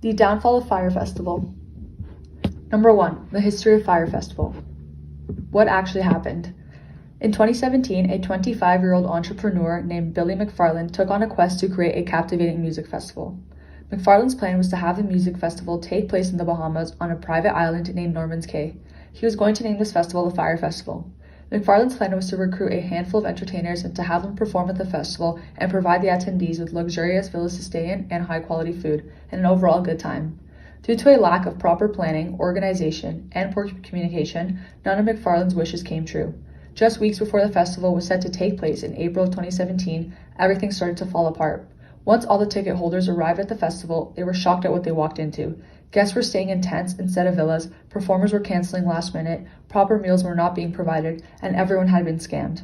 The downfall of Fyre Festival. Number 1. The history of Fyre Festival. What actually happened? In 2017, a 25-year-old entrepreneur named Billy McFarland took on a quest to create a captivating music festival. McFarland's plan was to have the music festival take place in the Bahamas on a private island named Norman's Cay. He was going to name this festival the Fyre Festival. McFarland's plan was to recruit a handful of entertainers and to have them perform at the festival and provide the attendees with luxurious villas to stay in and high-quality food, and an overall good time. Due to a lack of proper planning, organization, and poor communication, none of McFarland's wishes came true. Just weeks before the festival was set to take place in April of 2017, everything started to fall apart. Once all the ticket holders arrived at the festival, they were shocked at what they walked into. Guests were staying in tents instead of villas, performers were canceling last minute, proper meals were not being provided, and everyone had been scammed.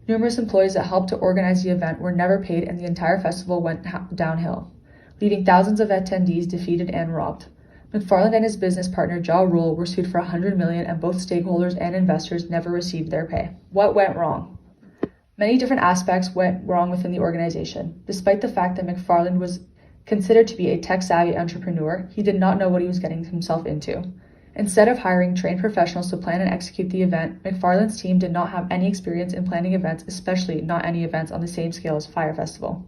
Numerous employees that helped to organize the event were never paid, and the entire festival went downhill, leaving thousands of attendees defeated and robbed. McFarland and his business partner Ja Rule were sued for $100 million, and both stakeholders and investors never received their pay. What went wrong? Many different aspects went wrong within the organization. Despite the fact that McFarland was considered to be a tech-savvy entrepreneur, he did not know what he was getting himself into. Instead of hiring trained professionals to plan and execute the event, McFarland's team did not have any experience in planning events, especially not any events on the same scale as Fyre Festival.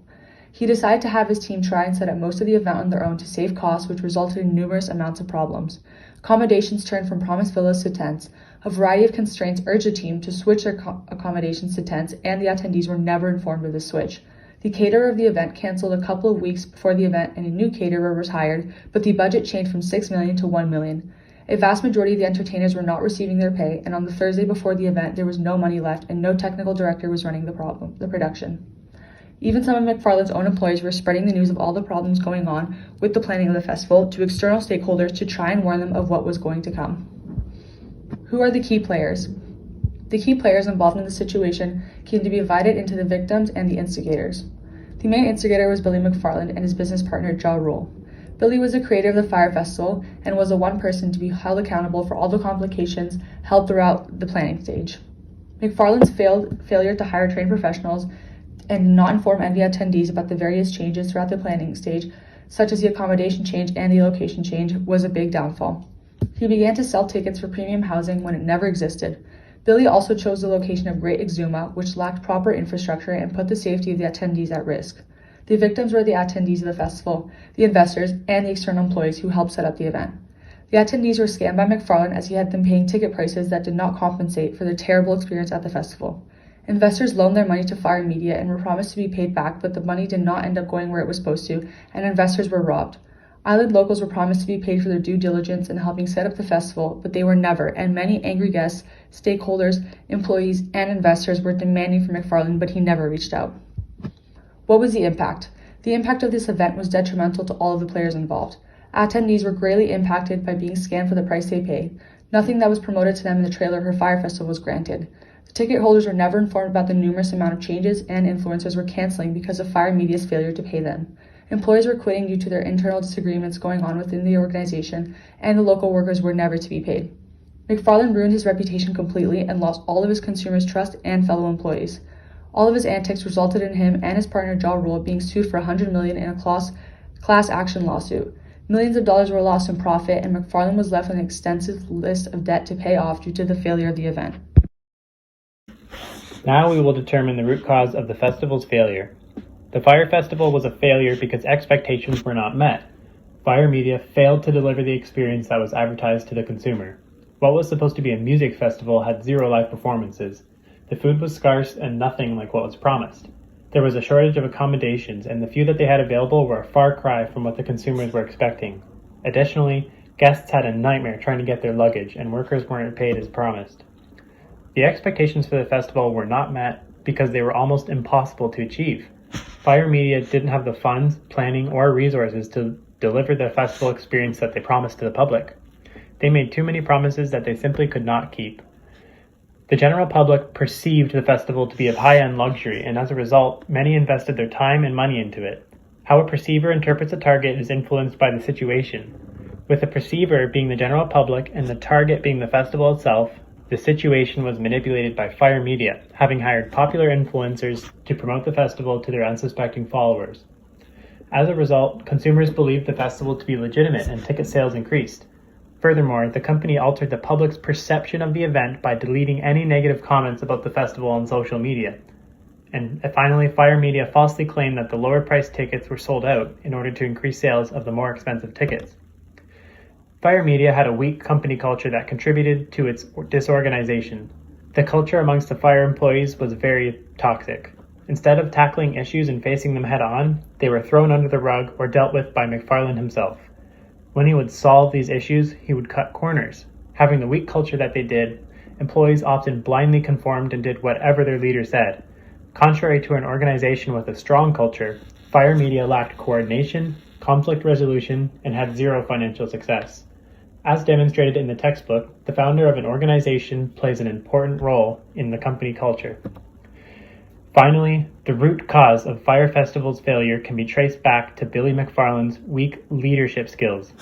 He decided to have his team try and set up most of the event on their own to save costs, which resulted in numerous amounts of problems. Accommodations turned from promised villas to tents. A variety of constraints urged the team to switch their accommodations to tents, and the attendees were never informed of the switch. The caterer of the event canceled a couple of weeks before the event, and a new caterer was hired, but the budget changed from $6 million to $1 million. A vast majority of the entertainers were not receiving their pay, and on the Thursday before the event, there was no money left, and no technical director was running the production. Even some of McFarland's own employees were spreading the news of all the problems going on with the planning of the festival to external stakeholders to try and warn them of what was going to come. Who are the key players? The key players involved in the situation came to be divided into the victims and the instigators. The main instigator was Billy McFarland and his business partner Ja Rule. Billy was the creator of the Fyre Festival and was the one person to be held accountable for all the complications held throughout the planning stage. McFarland's failure to hire trained professionals and not inform any attendees about the various changes throughout the planning stage, such as the accommodation change and the location change, was a big downfall. He began to sell tickets for premium housing when it never existed. Billy also chose the location of Great Exuma, which lacked proper infrastructure and put the safety of the attendees at risk. The victims were the attendees of the festival, the investors, and the external employees who helped set up the event. The attendees were scammed by McFarland as he had them paying ticket prices that did not compensate for their terrible experience at the festival. Investors loaned their money to Fyre Media and were promised to be paid back, but the money did not end up going where it was supposed to, and investors were robbed. Island locals were promised to be paid for their due diligence in helping set up the festival, but they were never, and many angry guests, stakeholders, employees, and investors were demanding from McFarland, but he never reached out. What was the impact? The impact of this event was detrimental to all of the players involved. Attendees were greatly impacted by being scammed for the price they paid. Nothing that was promoted to them in the trailer for Fyre Festival was granted. The ticket holders were never informed about the numerous amount of changes, and influencers were canceling because of Fyre Media's failure to pay them. Employees were quitting due to their internal disagreements going on within the organization, and the local workers were never to be paid. McFarland ruined his reputation completely and lost all of his consumers' trust and fellow employees. All of his antics resulted in him and his partner Ja Rule being sued for $100 million in a class action lawsuit. Millions of dollars were lost in profit, and McFarland was left with an extensive list of debt to pay off due to the failure of the event. Now we will determine the root cause of the festival's failure. The Fyre Festival was a failure because expectations were not met. Fyre Media failed to deliver the experience that was advertised to the consumer. What was supposed to be a music festival had 0 live performances. The food was scarce and nothing like what was promised. There was a shortage of accommodations, and the few that they had available were a far cry from what the consumers were expecting. Additionally, guests had a nightmare trying to get their luggage, and workers weren't paid as promised. The expectations for the festival were not met because they were almost impossible to achieve. Fyre Media didn't have the funds, planning, or resources to deliver the festival experience that they promised to the public. They made too many promises that they simply could not keep. The general public perceived the festival to be of high-end luxury, and as a result, many invested their time and money into it. How a perceiver interprets a target is influenced by the situation. With the perceiver being the general public and the target being the festival itself, the situation was manipulated by Fyre Media, having hired popular influencers to promote the festival to their unsuspecting followers. As a result, consumers believed the festival to be legitimate and ticket sales increased. Furthermore, the company altered the public's perception of the event by deleting any negative comments about the festival on social media. And finally, Fyre Media falsely claimed that the lower priced tickets were sold out in order to increase sales of the more expensive tickets. Fyre Media had a weak company culture that contributed to its disorganization. The culture amongst the Fyre employees was very toxic. Instead of tackling issues and facing them head-on, they were thrown under the rug or dealt with by McFarlane himself. When he would solve these issues, he would cut corners. Having the weak culture that they did, employees often blindly conformed and did whatever their leader said. Contrary to an organization with a strong culture, Fyre Media lacked coordination, conflict resolution, and had zero financial success. As demonstrated in the textbook, the founder of an organization plays an important role in the company culture. Finally, the root cause of Fyre Festival's failure can be traced back to Billy McFarlane's weak leadership skills.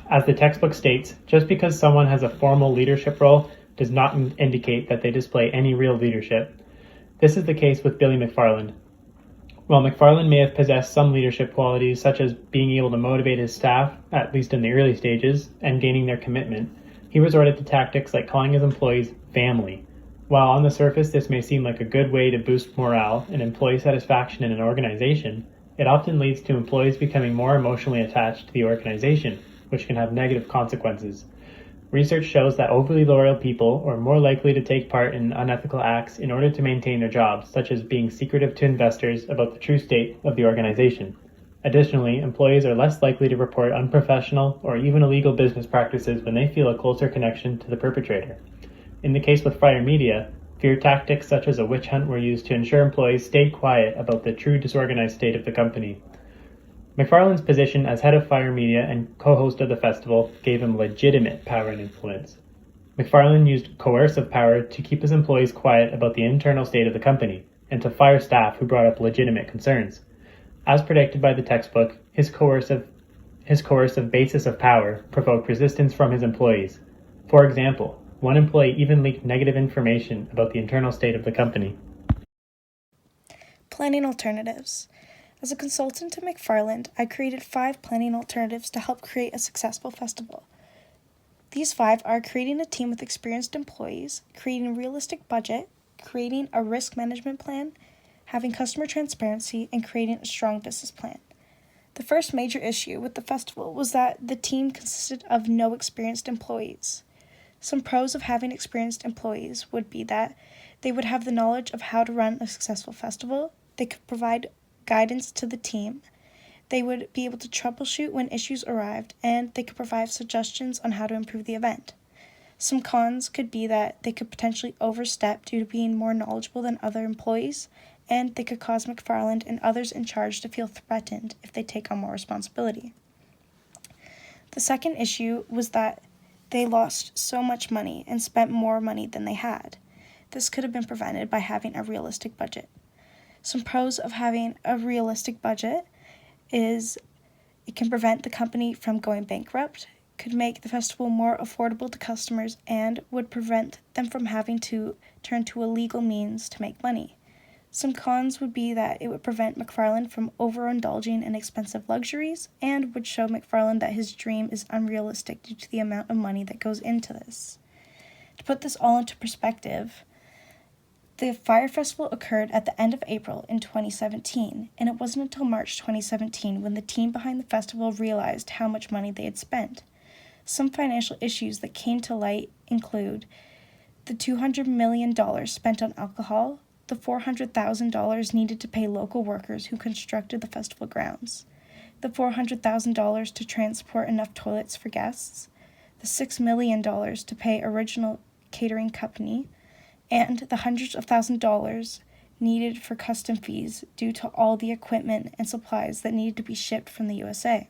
As the textbook states, just because someone has a formal leadership role does not indicate that they display any real leadership. This is the case with Billy McFarlane. While McFarlane may have possessed some leadership qualities, such as being able to motivate his staff, at least in the early stages, and gaining their commitment, he resorted to tactics like calling his employees family. While on the surface this may seem like a good way to boost morale and employee satisfaction in an organization, it often leads to employees becoming more emotionally attached to the organization, which can have negative consequences. Research shows that overly loyal people are more likely to take part in unethical acts in order to maintain their jobs, such as being secretive to investors about the true state of the organization. Additionally, employees are less likely to report unprofessional or even illegal business practices when they feel a closer connection to the perpetrator. In the case with Fyre Media, fear tactics such as a witch hunt were used to ensure employees stayed quiet about the true disorganized state of the company. McFarlane's position as head of Fyre Media and co-host of the festival gave him legitimate power and influence. McFarlane used coercive power to keep his employees quiet about the internal state of the company, and to fire staff who brought up legitimate concerns. As predicted by the textbook, his coercive basis of power provoked resistance from his employees. For example, one employee even leaked negative information about the internal state of the company. Planning alternatives. As a consultant to McFarlane, I created 5 planning alternatives to help create a successful festival. These 5 are creating a team with experienced employees, creating a realistic budget, creating a risk management plan, having customer transparency, and creating a strong business plan. The first major issue with the festival was that the team consisted of no experienced employees. Some pros of having experienced employees would be that they would have the knowledge of how to run a successful festival, they could provide guidance to the team, they would be able to troubleshoot when issues arrived, and they could provide suggestions on how to improve the event. Some cons could be that they could potentially overstep due to being more knowledgeable than other employees, and they could cause McFarlane and others in charge to feel threatened if they take on more responsibility. The second issue was that they lost so much money and spent more money than they had. This could have been prevented by having a realistic budget. Some pros of having a realistic budget is it can prevent the company from going bankrupt, could make the festival more affordable to customers, and would prevent them from having to turn to illegal means to make money. Some cons would be that it would prevent McFarlane from overindulging in expensive luxuries and would show McFarlane that his dream is unrealistic due to the amount of money that goes into this. To put this all into perspective, the Fyre Festival occurred at the end of April in 2017, and it wasn't until March 2017 when the team behind the festival realized how much money they had spent. Some financial issues that came to light include the $200 million spent on alcohol, the $400,000 needed to pay local workers who constructed the festival grounds, the $400,000 to transport enough toilets for guests, the $6 million to pay original catering company, and the hundreds of thousands of dollars needed for custom fees due to all the equipment and supplies that needed to be shipped from the USA.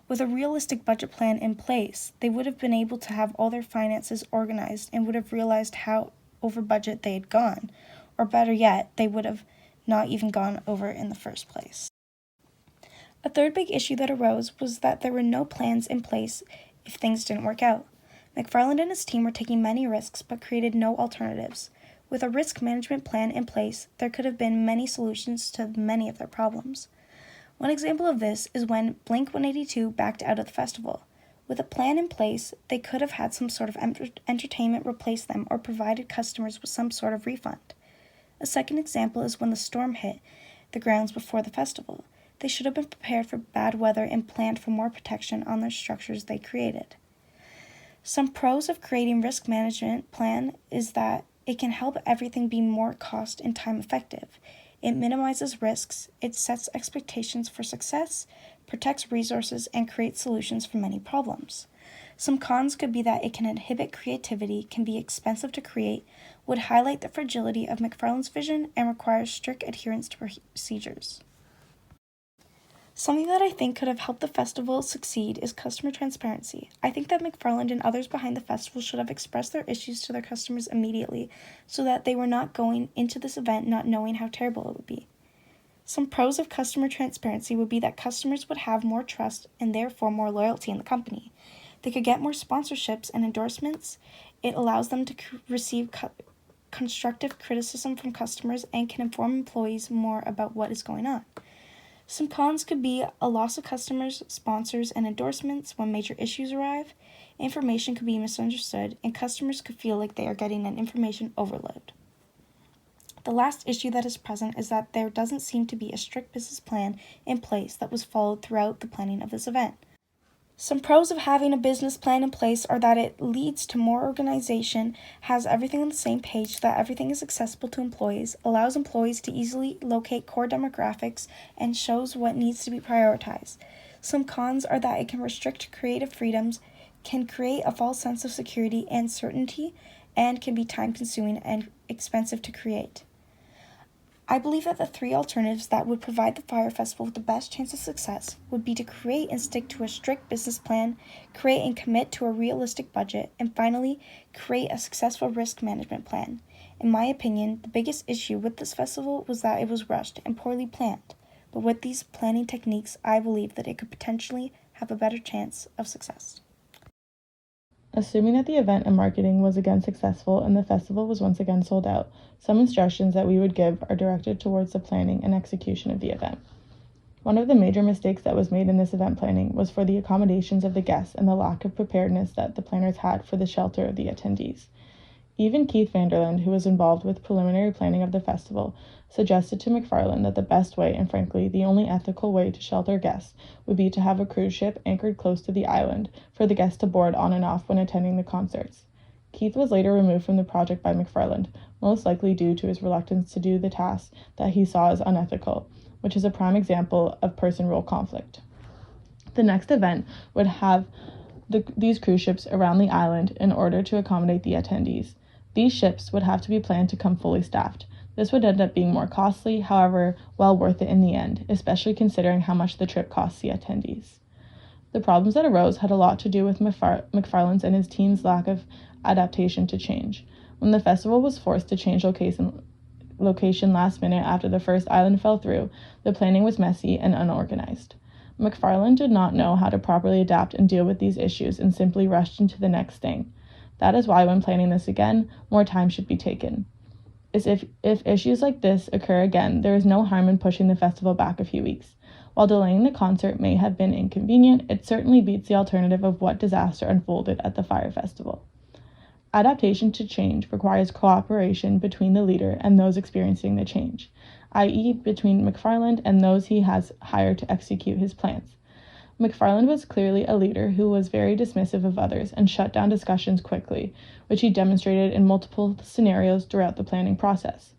With a realistic budget plan in place, they would have been able to have all their finances organized and would have realized how over budget they had gone, or better yet, they would have not even gone over in the first place. A third big issue that arose was that there were no plans in place if things didn't work out. McFarlane and his team were taking many risks but created no alternatives. With a risk management plan in place, there could have been many solutions to many of their problems. One example of this is when Blink-182 backed out of the festival. With a plan in place, they could have had some sort of entertainment replace them or provided customers with some sort of refund. A second example is when the storm hit the grounds before the festival. They should have been prepared for bad weather and planned for more protection on their structures they created. Some pros of creating risk management plan is that it can help everything be more cost and time effective. It minimizes risks, it sets expectations for success, protects resources, and creates solutions for many problems. Some cons could be that it can inhibit creativity, can be expensive to create, would highlight the fragility of McFarlane's vision, and requires strict adherence to procedures. Something that I think could have helped the festival succeed is customer transparency. I think that McFarlane and others behind the festival should have expressed their issues to their customers immediately so that they were not going into this event not knowing how terrible it would be. Some pros of customer transparency would be that customers would have more trust and therefore more loyalty in the company. They could get more sponsorships and endorsements. It allows them to receive constructive criticism from customers and can inform employees more about what is going on. Some cons could be a loss of customers, sponsors, and endorsements when major issues arrive. Information could be misunderstood, and customers could feel like they are getting an information overload. The last issue that is present is that there doesn't seem to be a strict business plan in place that was followed throughout the planning of this event. Some pros of having a business plan in place are that it leads to more organization, has everything on the same page so that everything is accessible to employees, allows employees to easily locate core demographics, and shows what needs to be prioritized. Some cons are that it can restrict creative freedoms, can create a false sense of security and certainty, and can be time-consuming and expensive to create. I believe that the three alternatives that would provide the Fyre Festival with the best chance of success would be to create and stick to a strict business plan, create and commit to a realistic budget, and finally, create a successful risk management plan. In my opinion, the biggest issue with this festival was that it was rushed and poorly planned, but with these planning techniques, I believe that it could potentially have a better chance of success. Assuming that the event and marketing was again successful and the festival was once again sold out, some instructions that we would give are directed towards the planning and execution of the event. One of the major mistakes that was made in this event planning was for the accommodations of the guests and the lack of preparedness that the planners had for the shelter of the attendees. Even Keith Vanderland, who was involved with preliminary planning of the festival, suggested to McFarlane that the best way, and frankly the only ethical way to shelter guests, would be to have a cruise ship anchored close to the island for the guests to board on and off when attending the concerts. Keith was later removed from the project by McFarlane, most likely due to his reluctance to do the task that he saw as unethical, which is a prime example of person-role conflict. The next event would have these cruise ships around the island in order to accommodate the attendees. These ships would have to be planned to come fully staffed. This would end up being more costly, however, well worth it in the end, especially considering how much the trip costs the attendees. The problems that arose had a lot to do with McFarlane's and his team's lack of adaptation to change. When the festival was forced to change location last minute after the first island fell through, the planning was messy and unorganized. McFarlane did not know how to properly adapt and deal with these issues and simply rushed into the next thing. That is why when planning this again, more time should be taken. If issues like this occur again, there is no harm in pushing the festival back a few weeks. While delaying the concert may have been inconvenient, it certainly beats the alternative of what disaster unfolded at the Fyre Festival. Adaptation to change requires cooperation between the leader and those experiencing the change, i.e. between McFarlane and those he has hired to execute his plans. McFarlane was clearly a leader who was very dismissive of others and shut down discussions quickly, which he demonstrated in multiple scenarios throughout the planning process.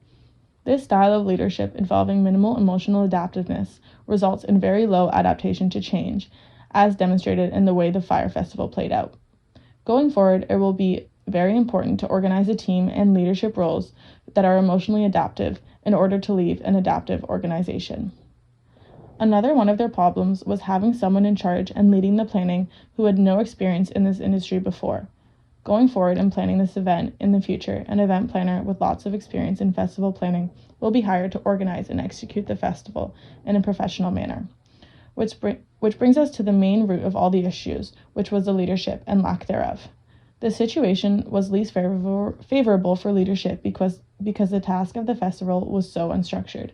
This style of leadership involving minimal emotional adaptiveness results in very low adaptation to change, as demonstrated in the way the Fyre Festival played out. Going forward, it will be very important to organize a team and leadership roles that are emotionally adaptive in order to lead an adaptive organization. Another one of their problems was having someone in charge and leading the planning who had no experience in this industry before. Going forward and planning this event in the future, an event planner with lots of experience in festival planning will be hired to organize and execute the festival in a professional manner. Which brings us to the main root of all the issues, which was the leadership and lack thereof. The situation was least favorable for leadership because the task of the festival was so unstructured.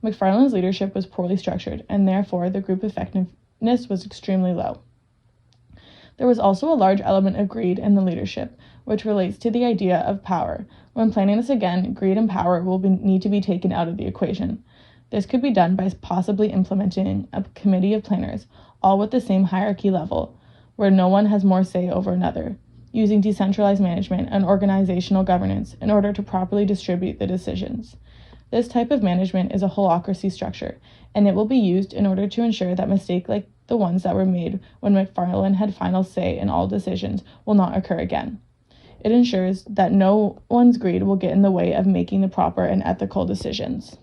McFarland's leadership was poorly structured, and therefore the group effectiveness was extremely low. There was also a large element of greed in the leadership, which relates to the idea of power. When planning this again, greed and power will need to be taken out of the equation. This could be done by possibly implementing a committee of planners, all with the same hierarchy level, where no one has more say over another, using decentralized management and organizational governance in order to properly distribute the decisions. This type of management is a holacracy structure, and it will be used in order to ensure that mistakes like the ones that were made when McFarland had final say in all decisions will not occur again. It ensures that no one's greed will get in the way of making the proper and ethical decisions.